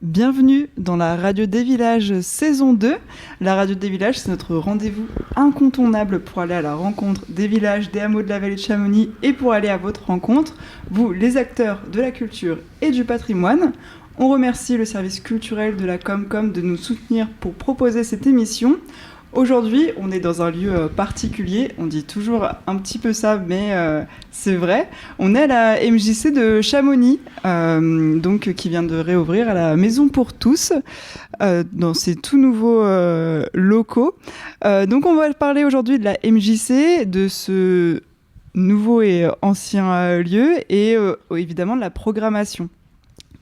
Bienvenue dans la Radio des Villages saison 2. La Radio des Villages, c'est notre rendez-vous incontournable pour aller à la rencontre des villages, des hameaux de la vallée de Chamonix et pour aller à votre rencontre, vous, les acteurs de la culture et du patrimoine. On remercie le service culturel de la Comcom de nous soutenir pour proposer cette émission. Aujourd'hui, on est dans un lieu particulier, on dit toujours un petit peu ça, mais c'est vrai. On est à la MJC de Chamonix, donc, qui vient de réouvrir à la Maison pour tous, dans ses tout nouveaux locaux. Donc on va parler aujourd'hui de la MJC, de ce nouveau et ancien lieu, et évidemment de la programmation.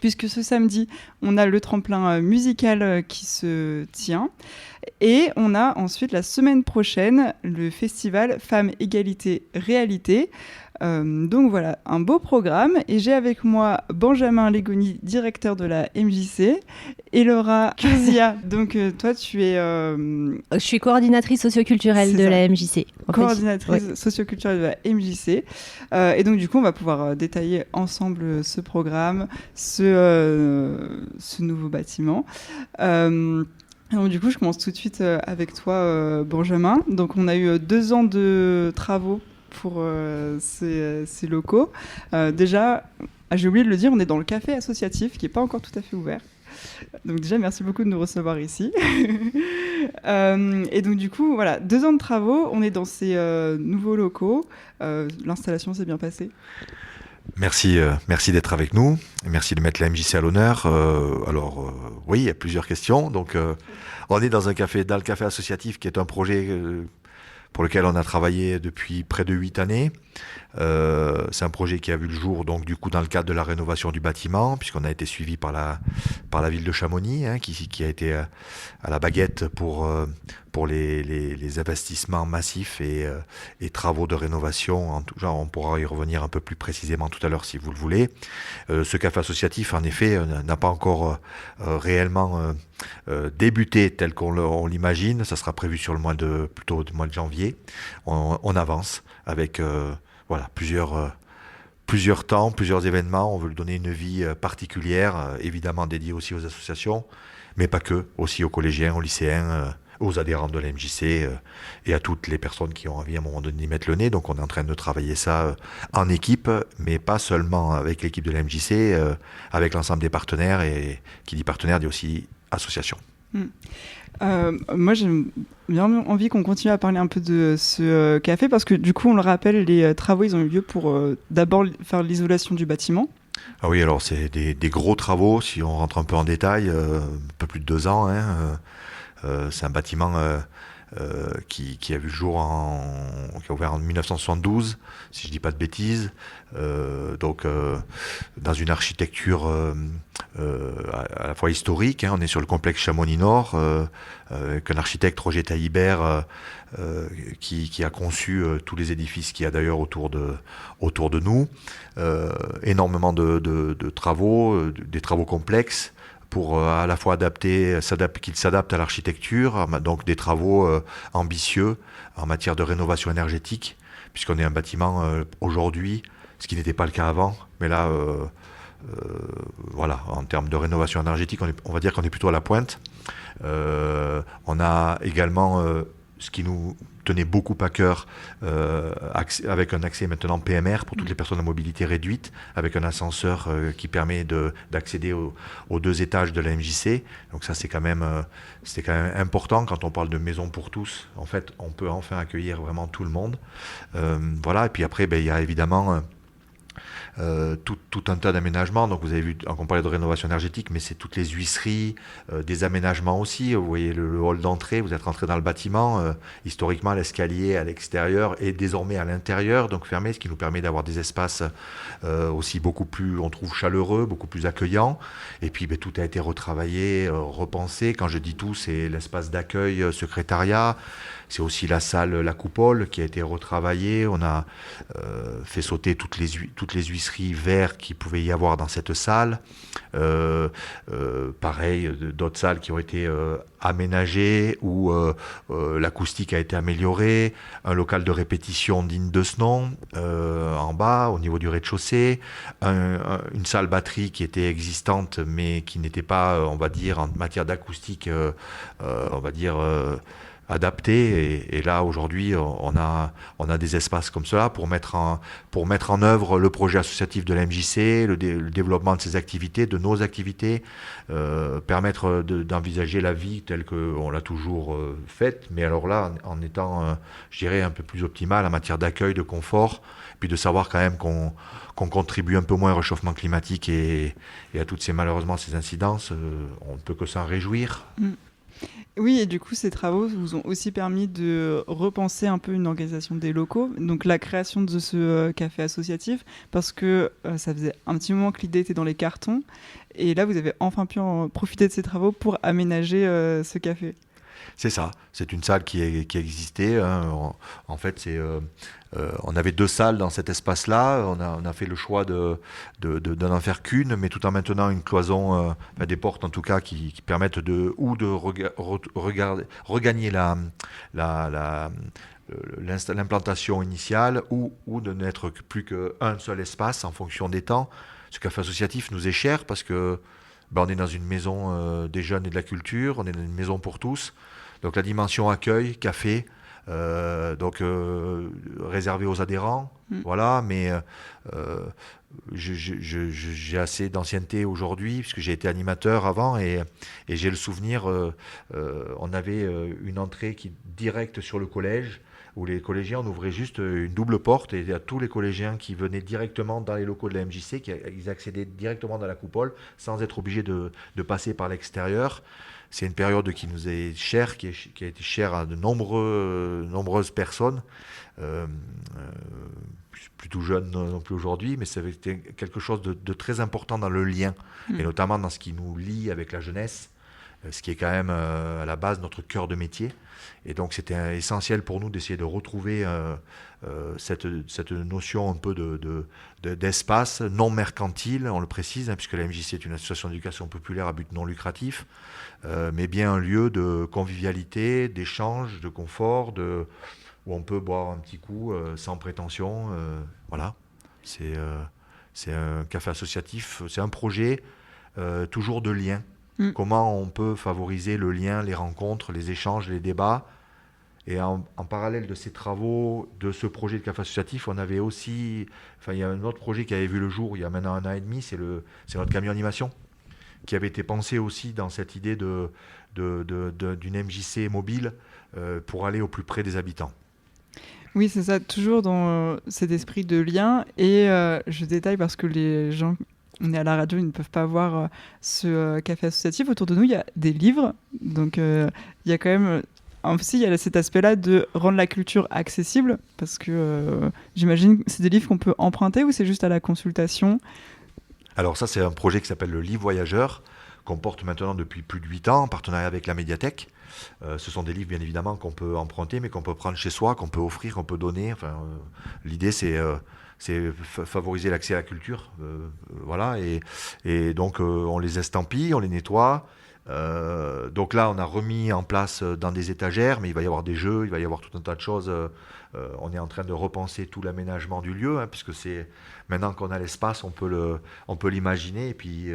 Puisque ce samedi, on a le tremplin musical qui se tient. Et on a ensuite la semaine prochaine le festival Femmes, Égalité, Réalité. Donc voilà, un beau programme. Et j'ai avec moi Benjamin Legoni, directeur de la MJC, et Laura Curzia. Donc toi, tu es... Je suis coordinatrice socioculturelle de la MJC. Coordinatrice socioculturelle de la MJC. Et donc du coup, on va pouvoir détailler ensemble ce programme, ce nouveau bâtiment. Donc, du coup, je commence tout de suite avec toi, Benjamin. Donc, on a eu 2 ans de travaux pour ces locaux. Déjà, j'ai oublié de le dire, on est dans le café associatif qui n'est pas encore tout à fait ouvert. Donc déjà, merci beaucoup de nous recevoir ici. Et donc du coup, voilà, 2 ans de travaux, on est dans ces nouveaux locaux. L'installation s'est bien passée. Merci d'être avec nous. Et merci de mettre la MJC à l'honneur. Oui, il y a plusieurs questions. Donc, on est dans le café associatif, qui est un projet pour lequel on a travaillé depuis près de 8 années. C'est un projet qui a vu le jour, donc du coup, dans le cadre de la rénovation du bâtiment, puisqu'on a été suivi par la ville de Chamonix, qui a été à la baguette pour les investissements massifs et travaux de rénovation. En tout genre, on pourra y revenir un peu plus précisément tout à l'heure si vous le voulez. Ce café associatif, en effet, n'a pas encore réellement débuté tel qu'on l'imagine. Ça sera prévu sur plutôt le mois de janvier. On avance avec plusieurs temps, plusieurs événements. On veut lui donner une vie particulière, évidemment dédiée aussi aux associations, mais pas que, aussi aux collégiens, aux lycéens, aux adhérents de la MJC et à toutes les personnes qui ont envie à un moment donné d'y mettre le nez. Donc on est en train de travailler ça en équipe, mais pas seulement avec l'équipe de la MJC, avec l'ensemble des partenaires, et qui dit partenaire dit aussi association. Moi, j'ai bien envie qu'on continue à parler un peu de ce café, parce que du coup, on le rappelle, les travaux, ils ont eu lieu pour d'abord faire l'isolation du bâtiment. Ah oui, alors c'est des gros travaux, si on rentre un peu en détail, un peu plus de 2 ans. C'est un bâtiment qui a vu le jour qui a ouvert en 1972, si je dis pas de bêtises. Dans une architecture à la fois historique. On est sur le complexe Chamonix Nord, avec un architecte, Roger Taillibert, qui a conçu tous les édifices qu'il y a d'ailleurs autour de nous. Énormément de travaux, des travaux complexes, pour à la fois qu'il s'adapte à l'architecture, donc des travaux ambitieux en matière de rénovation énergétique, puisqu'on est un bâtiment aujourd'hui, ce qui n'était pas le cas avant, mais là, en termes de rénovation énergétique, on va dire qu'on est plutôt à la pointe. On a également ce qui nous tenait beaucoup à cœur, avec un accès maintenant PMR pour toutes les personnes à mobilité réduite, avec un ascenseur qui permet d'accéder aux 2 étages de la MJC. Donc ça, c'était quand même important quand on parle de maison pour tous. En fait, on peut enfin accueillir vraiment tout le monde. Et puis après, il y a évidemment tout un tas d'aménagements. Donc vous avez vu, on parlait de rénovation énergétique, mais c'est toutes les huisseries, des aménagements aussi. Vous voyez le hall d'entrée, vous êtes rentré dans le bâtiment, historiquement l'escalier à l'extérieur et désormais à l'intérieur, donc fermé, ce qui nous permet d'avoir des espaces aussi beaucoup plus, on trouve, chaleureux, beaucoup plus accueillants. Et puis tout a été retravaillé, repensé. Quand je dis tout, c'est l'espace d'accueil, secrétariat. C'est aussi la salle, la coupole, qui a été retravaillée. On a fait sauter toutes toutes les huisseries verts qu'il pouvait y avoir dans cette salle. Pareil, d'autres salles qui ont été aménagées, où l'acoustique a été améliorée, un local de répétition digne de ce nom, en bas, au niveau du rez-de-chaussée, une salle batterie qui était existante, mais qui n'était pas, on va dire, en matière d'acoustique, on va dire... adapté, et là aujourd'hui on a des espaces comme cela pour mettre en œuvre le projet associatif de la MJC, le développement de ses activités, de nos activités, permettre d'envisager la vie telle qu'on l'a toujours faite, mais alors là en étant je dirais un peu plus optimal en matière d'accueil, de confort, puis de savoir quand même qu'on contribue un peu moins au réchauffement climatique et à toutes malheureusement ces incidences. On ne peut que s'en réjouir. Oui, et du coup, ces travaux vous ont aussi permis de repenser un peu une organisation des locaux, donc la création de ce café associatif, parce que ça faisait un petit moment que l'idée était dans les cartons, et là, vous avez enfin pu en profiter de ces travaux pour aménager ce café. C'est ça, c'est une salle qui existait. En fait, on avait 2 salles dans cet espace-là. On a fait le choix de n'en faire qu'une, mais tout en maintenant une cloison, des portes en tout cas, qui permettent de regagner l'implantation initiale, ou de n'être plus qu'un seul espace en fonction des temps. Ce café associatif nous est cher parce que on est dans une maison des jeunes et de la culture, on est dans une maison pour tous. Donc la dimension accueil, café, réservé aux adhérents, voilà, mais j'ai assez d'ancienneté aujourd'hui, puisque j'ai été animateur avant, et j'ai le souvenir, on avait une entrée directe sur le collège, où les collégiens, on ouvrait juste une double porte, et à tous les collégiens qui venaient directement dans les locaux de la MJC, ils accédaient directement dans la coupole, sans être obligés de passer par l'extérieur. C'est une période qui nous est chère, qui a été chère à de nombreuses personnes, plutôt jeunes non plus aujourd'hui, mais ça avait été quelque chose de très important dans le lien, et notamment dans ce qui nous lie avec la jeunesse, ce qui est quand même à la base notre cœur de métier. Et donc c'était essentiel pour nous d'essayer de retrouver cette notion un peu d'espace non mercantile, on le précise, puisque la MJC est une association d'éducation populaire à but non lucratif, mais bien un lieu de convivialité, d'échange, de confort, où on peut boire un petit coup sans prétention. Voilà, c'est un café associatif, c'est un projet toujours de lien. Comment on peut favoriser le lien, les rencontres, les échanges, les débats. Et en parallèle de ces travaux, de ce projet de café associatif, on avait aussi... il y a un autre projet qui avait vu le jour il y a maintenant 1 an et demi, c'est notre camion animation, qui avait été pensé aussi dans cette idée d'une MJC mobile pour aller au plus près des habitants. Oui, c'est ça, toujours dans cet esprit de lien. Et je détaille parce que les gens... On est à la radio, ils ne peuvent pas voir ce café associatif. Autour de nous, il y a des livres. Donc, il y a quand même... Aussi, il y a cet aspect-là de rendre la culture accessible. Parce que j'imagine que c'est des livres qu'on peut emprunter, ou c'est juste à la consultation? Alors ça, c'est un projet qui s'appelle le Livre Voyageur, qu'on porte maintenant depuis plus de 8 ans, en partenariat avec la médiathèque. Ce sont des livres, bien évidemment, qu'on peut emprunter, mais qu'on peut prendre chez soi, qu'on peut offrir, qu'on peut donner. L'idée, c'est favoriser l'accès à la culture, voilà, et donc on les estampille, on les nettoie, donc là on a remis en place dans des étagères, mais il va y avoir des jeux, il va y avoir tout un tas de choses. On est en train de repenser tout l'aménagement du lieu, puisque c'est maintenant qu'on a l'espace, on peut l'imaginer. Et puis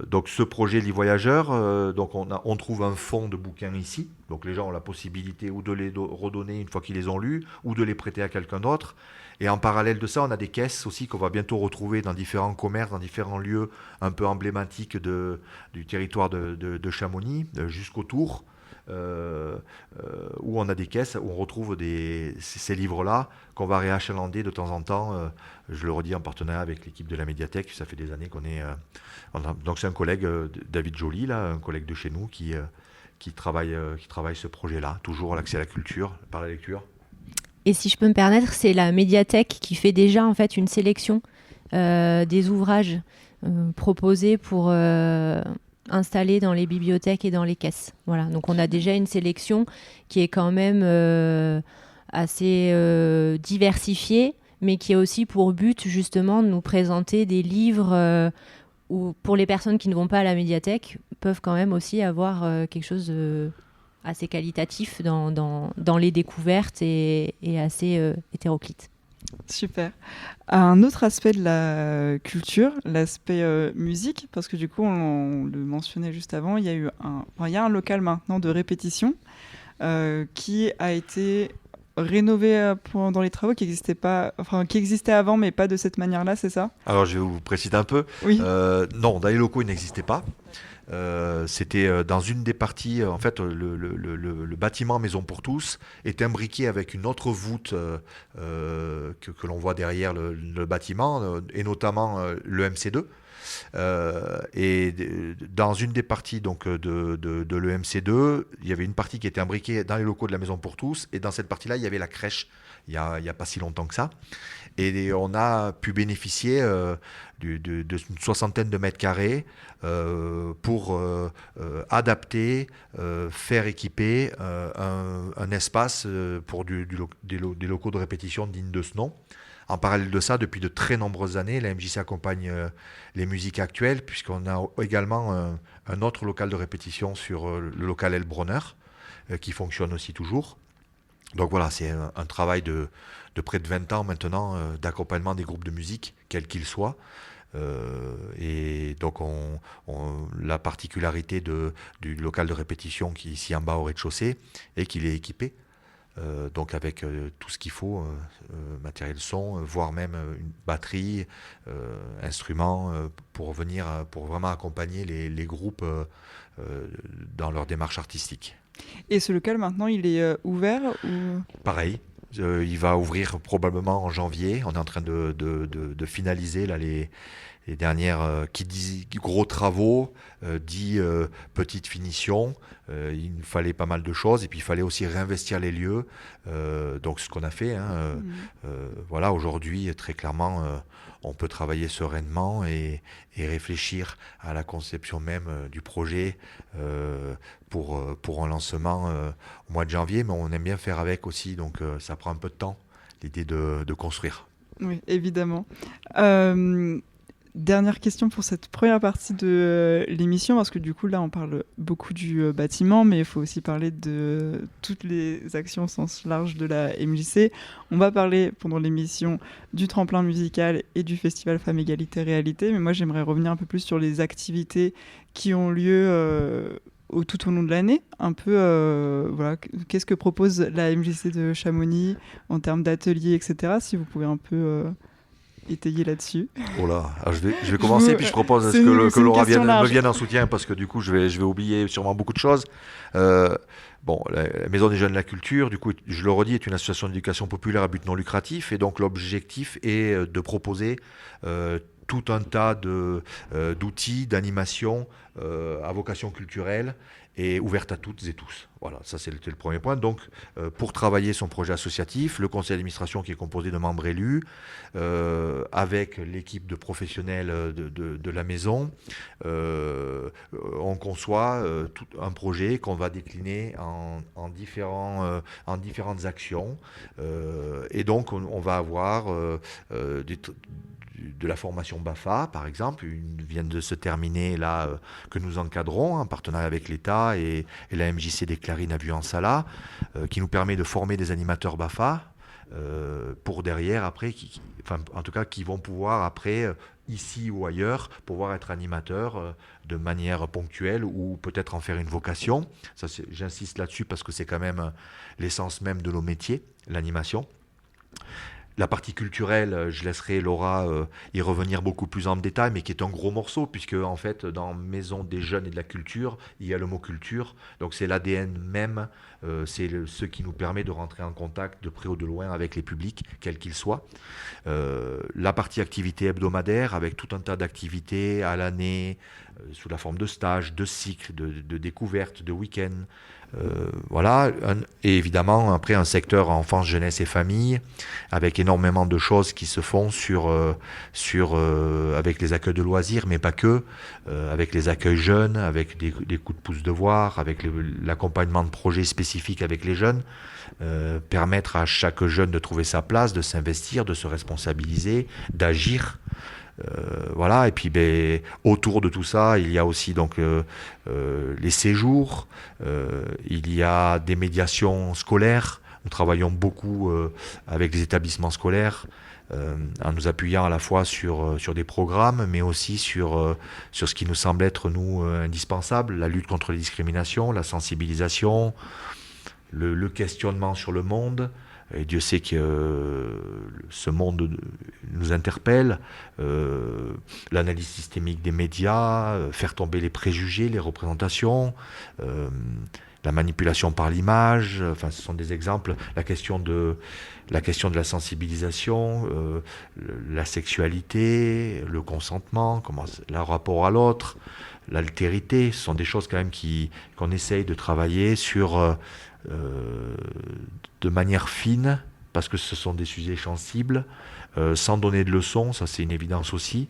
donc ce projet Livre Voyageur, donc on trouve un fonds de bouquins ici, donc les gens ont la possibilité ou de les redonner une fois qu'ils les ont lus, ou de les prêter à quelqu'un d'autre. Et en parallèle de ça, on a des caisses aussi qu'on va bientôt retrouver dans différents commerces, dans différents lieux un peu emblématiques du territoire de Chamonix, jusqu'autour, où on a des caisses, où on retrouve ces livres-là qu'on va réachalander de temps en temps. Je le redis, en partenariat avec l'équipe de la médiathèque. Ça fait des années qu'on est... donc c'est un collègue, David Joly, là, un collègue de chez nous, qui travaille ce projet-là, toujours l'accès à la culture, par la lecture. Et si je peux me permettre, c'est la médiathèque qui fait déjà en fait une sélection des ouvrages proposés pour installer dans les bibliothèques et dans les caisses. Voilà, donc on a déjà une sélection qui est quand même assez diversifiée, mais qui a aussi pour but justement de nous présenter des livres où, pour les personnes qui ne vont pas à la médiathèque, peuvent quand même aussi avoir quelque chose assez qualitatif dans les découvertes et assez hétéroclite. Super. Un autre aspect de la culture, l'aspect musique, parce que du coup, on le mentionnait juste avant, il y a un local maintenant de répétition qui a été rénové dans les travaux qui existait avant, mais pas de cette manière-là, c'est ça ? Alors, je vais vous préciser un peu. Oui. Non, dans les locaux, il n'existait pas. C'était dans une des parties, en fait, le bâtiment Maison pour tous est imbriqué avec une autre voûte que l'on voit derrière le bâtiment, et notamment le MC2. Et dans une des parties donc, de l'EMC2, il y avait une partie qui était imbriquée dans les locaux de la Maison pour tous, et dans cette partie-là, il y avait la crèche, il y a pas si longtemps que ça. Et on a pu bénéficier d'une soixantaine de mètres carrés pour adapter, faire équiper un espace pour des locaux de répétition dignes de ce nom. En parallèle de ça, depuis de très nombreuses années, la MJC accompagne les musiques actuelles, puisqu'on a également un autre local de répétition sur le local Elbronner, qui fonctionne aussi toujours. Donc voilà, c'est un travail de près de 20 ans maintenant d'accompagnement des groupes de musique, quels qu'ils soient. Et donc la particularité du local de répétition qui est ici en bas au rez-de-chaussée est qu'il est équipé. Donc avec tout ce qu'il faut, matériel son, voire même une batterie, instruments, pour vraiment accompagner les groupes dans leur démarche artistique. Et ce local maintenant, il est ouvert ou... Pareil, il va ouvrir probablement en janvier. On est en train de finaliser là, les dernières, qui dit gros travaux, dit petite finition. Il nous fallait pas mal de choses et puis il fallait aussi réinvestir les lieux. Donc ce qu'on a fait. Voilà, aujourd'hui, très clairement, on peut travailler sereinement et réfléchir à la conception même du projet pour un lancement au mois de janvier. Mais on aime bien faire avec aussi, donc ça prend un peu de temps, l'idée de construire. Oui, évidemment. Dernière question pour cette première partie de l'émission, parce que du coup là on parle beaucoup du bâtiment, mais il faut aussi parler de toutes les actions au sens large de la MJC. On va parler pendant l'émission du tremplin musical et du festival Femmes Égalité Réalité, mais moi j'aimerais revenir un peu plus sur les activités qui ont lieu tout au long de l'année. Un peu, voilà, qu'est-ce que propose la MJC de Chamonix en termes d'ateliers, etc. Si vous pouvez un peu... étayer là-dessus. Oh là, alors je vais commencer, puis je propose que Laura me vienne en soutien, parce que du coup, je vais oublier sûrement beaucoup de choses. Bon, la Maison des Jeunes de la Culture, du coup, je le redis, est une association d'éducation populaire à but non lucratif, et donc l'objectif est de proposer tout un tas d'outils, d'animations à vocation culturelle et ouverte à toutes et tous. Voilà, ça c'était le premier point. Donc, pour travailler son projet associatif, le conseil d'administration qui est composé de membres élus, avec l'équipe de professionnels de la maison, on conçoit tout un projet qu'on va décliner en différentes actions. Et donc, on va avoir de la formation BAFA, par exemple, une vient de se terminer là, que nous encadrons en partenariat avec l'État et la MJC des Clarines à Buan-Sala, qui nous permet de former des animateurs BAFA pour derrière, après, en tout cas, qui vont pouvoir après, ici ou ailleurs, pouvoir être animateurs de manière ponctuelle ou peut-être en faire une vocation. Ça, j'insiste là-dessus parce que c'est quand même l'essence même de nos métiers, l'animation. La partie culturelle, je laisserai Laura y revenir beaucoup plus en détail, mais qui est un gros morceau, puisque en fait, dans Maison des Jeunes et de la Culture, il y a le mot culture. Donc c'est l'ADN même, c'est ce qui nous permet de rentrer en contact de près ou de loin avec les publics, quels qu'ils soient. La partie activité hebdomadaire, avec tout un tas d'activités à l'année, sous la forme de stages, de cycles, de découvertes, de week-ends. Voilà. Et évidemment, après, un secteur enfance, jeunesse et famille, avec énormément de choses qui se font avec les accueils de loisirs, mais pas que, avec les accueils jeunes, avec des coups de pouce devoir, avec l'accompagnement de projets spécifiques avec les jeunes, permettre à chaque jeune de trouver sa place, de s'investir, de se responsabiliser, d'agir. Voilà, et puis autour de tout ça, il y a aussi donc les séjours, il y a des médiations scolaires. Nous travaillons beaucoup avec les établissements scolaires, en nous appuyant à la fois sur des programmes, mais aussi sur ce qui nous semble être, nous, indispensable, la lutte contre les discriminations, la sensibilisation, le questionnement sur le monde. Et Dieu sait que ce monde nous interpelle, l'analyse systémique des médias, faire tomber les préjugés, les représentations, la manipulation par l'image, enfin ce sont des exemples, la question de la sensibilisation, la sexualité, le consentement, le rapport à l'autre, l'altérité, ce sont des choses quand même qu'on essaye de travailler sur de manière fine, parce que ce sont des sujets sensibles, sans donner de leçons, ça c'est une évidence aussi.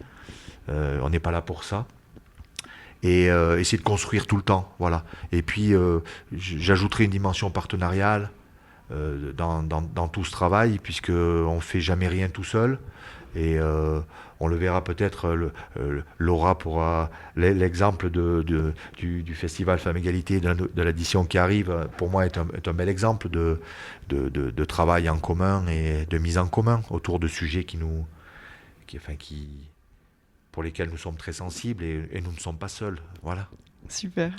On n'est pas là pour ça. Et essayer de construire tout le temps, voilà. Et puis j'ajouterai une dimension partenariale dans tout ce travail, puisqu'on ne fait jamais rien tout seul. Et on le verra peut-être, Laura pourra, l'exemple du Festival Femmes Égalité de l'édition qui arrive, pour moi est un bel exemple de travail en commun et de mise en commun autour de sujets pour lesquels nous sommes très sensibles et nous ne sommes pas seuls. Voilà. Super.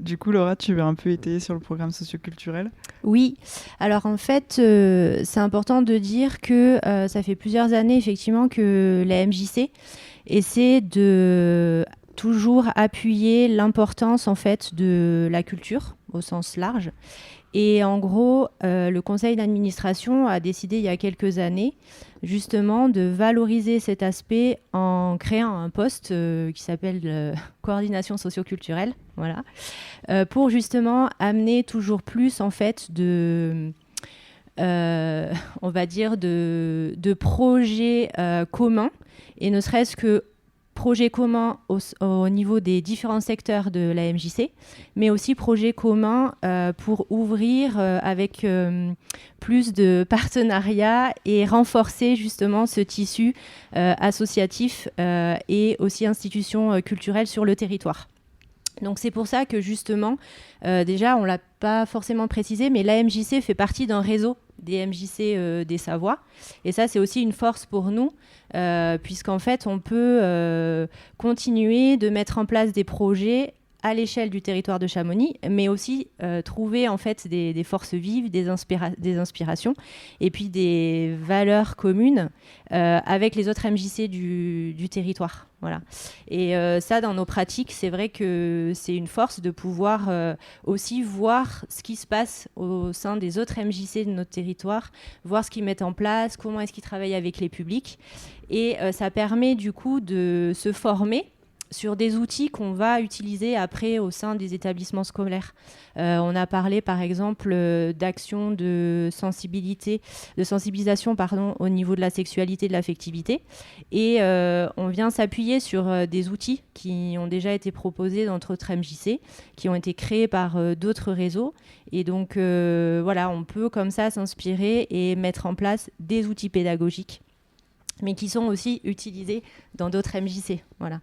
Du coup, Laura, tu veux un peu étayer sur le programme socioculturel ? Oui. Alors en fait, c'est important de dire que ça fait plusieurs années effectivement que la MJC essaie de toujours appuyer l'importance en fait de la culture au sens large. Et en gros, le conseil d'administration a décidé il y a quelques années justement de valoriser cet aspect en créant un poste qui s'appelle coordination socioculturelle, voilà, pour justement amener toujours plus en fait on va dire de projets communs, et ne serait-ce que projets communs au niveau des différents secteurs de la MJC, mais aussi projets communs pour ouvrir avec plus de partenariats et renforcer justement ce tissu associatif et aussi institutions culturelles sur le territoire. Donc c'est pour ça que justement, déjà on ne l'a pas forcément précisé, mais la MJC fait partie d'un réseau des MJC des Savoies. Et ça, c'est aussi une force pour nous, puisqu'en fait, on peut continuer de mettre en place des projets à l'échelle du territoire de Chamonix, mais aussi trouver en fait des forces vives, des inspirations, et puis des valeurs communes avec les autres MJC du territoire. Voilà. Et ça, dans nos pratiques, c'est vrai que c'est une force de pouvoir aussi voir ce qui se passe au sein des autres MJC de notre territoire, voir ce qu'ils mettent en place, comment est-ce qu'ils travaillent avec les publics. Et ça permet du coup de se former sur des outils qu'on va utiliser après au sein des établissements scolaires. On a parlé par exemple d'actions de sensibilisation au niveau de la sexualité, de l'affectivité, et on vient s'appuyer sur des outils qui ont déjà été proposés dans d'autres MJC, qui ont été créés par d'autres réseaux, et donc voilà, on peut comme ça s'inspirer et mettre en place des outils pédagogiques, mais qui sont aussi utilisés dans d'autres MJC. Voilà.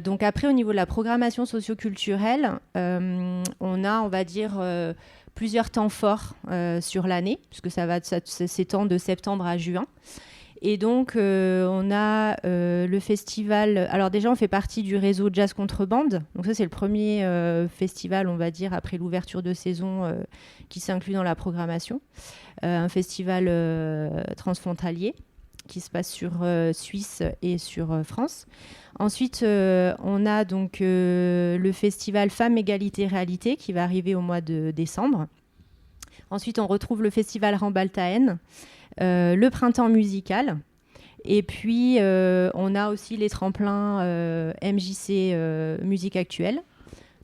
Donc après, au niveau de la programmation socioculturelle, on a, on va dire, plusieurs temps forts sur l'année, puisque ça s'étend de septembre à juin. Et donc, on a le festival... Alors déjà, on fait partie du réseau Jazz Contrebande. Donc ça, c'est le premier festival, on va dire, après l'ouverture de saison qui s'inclut dans la programmation. Un festival transfrontalier qui se passe sur Suisse et sur France. Ensuite, on a donc le festival Femmes, Égalité, Réalité qui va arriver au mois de décembre. Ensuite, on retrouve le festival Rambaltaen, le printemps musical. Et puis, on a aussi les tremplins MJC musique actuelle,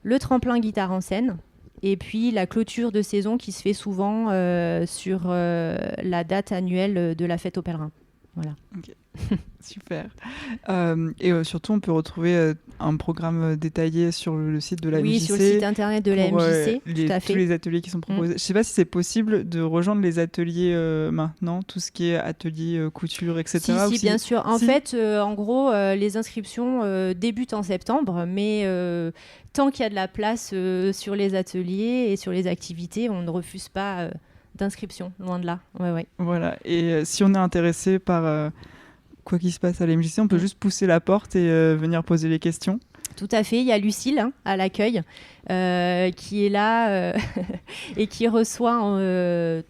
le tremplin guitare en scène, et puis la clôture de saison qui se fait souvent sur la date annuelle de la fête aux pèlerins. Voilà. Okay. Super. Et surtout, on peut retrouver un programme détaillé sur le site de la MJC. Oui, sur le site internet de la MJC, tout à fait. Tous les ateliers qui sont proposés. Je ne sais pas si c'est possible de rejoindre les ateliers maintenant, tout ce qui est atelier couture, etc. Si, bien sûr. En fait, en gros, les inscriptions débutent en septembre, mais tant qu'il y a de la place sur les ateliers et sur les activités, on ne refuse pas d'inscription, loin de là. Ouais. Voilà. Et si on est intéressé par quoi qu'il se passe à la MJC, on peut juste pousser la porte et venir poser les questions. Tout à fait. Il y a Lucille à l'accueil qui est là et qui reçoit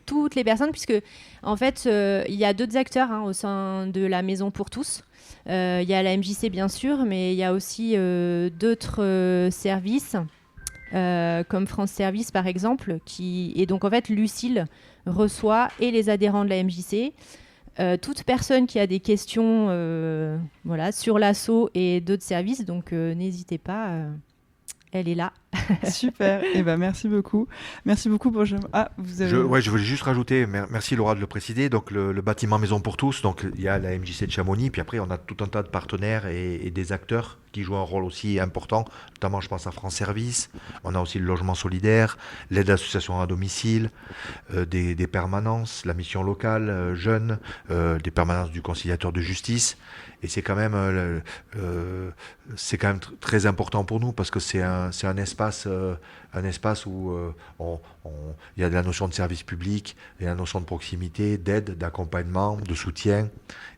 toutes les personnes, puisque en fait, il y a d'autres acteurs au sein de la Maison pour tous. Il y a la MJC bien sûr, mais il y a aussi d'autres services. Comme France Service par exemple, et donc en fait Lucille reçoit et les adhérents de la MJC, toute personne qui a des questions sur l'asso et d'autres services, donc n'hésitez pas, elle est là. Super, et merci beaucoup. Merci beaucoup Benjamin. Vous avez... Je voulais juste rajouter, merci Laura de le préciser, donc le bâtiment Maison pour tous, donc il y a la MJC de Chamonix, puis après on a tout un tas de partenaires et des acteurs qui jouent un rôle aussi important, notamment je pense à France Service, on a aussi le logement solidaire, l'aide d'association à domicile, des permanences, la mission locale, jeunes, des permanences du conciliateur de justice, et c'est quand même très important pour nous parce que c'est un espace où il y a de la notion de service public, il y a la notion de proximité, d'aide, d'accompagnement, de soutien.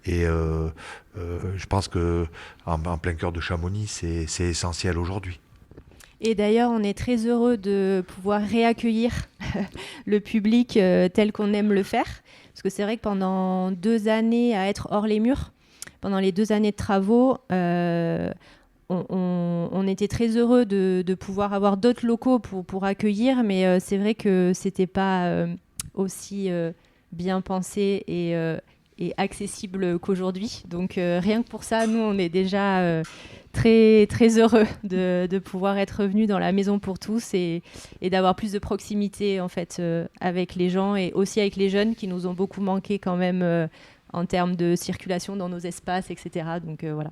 Et je pense qu'en plein cœur de Chamonix, c'est essentiel aujourd'hui. Et d'ailleurs, on est très heureux de pouvoir réaccueillir le public tel qu'on aime le faire. Parce que c'est vrai que pendant 2 années à être hors les murs, pendant les 2 années de travaux, on était très heureux de pouvoir avoir d'autres locaux pour accueillir, mais c'est vrai que c'était pas aussi bien pensé et accessible qu'aujourd'hui. Donc rien que pour ça, nous on est déjà très très heureux de pouvoir être revenus dans la Maison pour tous et d'avoir plus de proximité en fait avec les gens et aussi avec les jeunes qui nous ont beaucoup manqué quand même en termes de circulation dans nos espaces, etc. Donc voilà.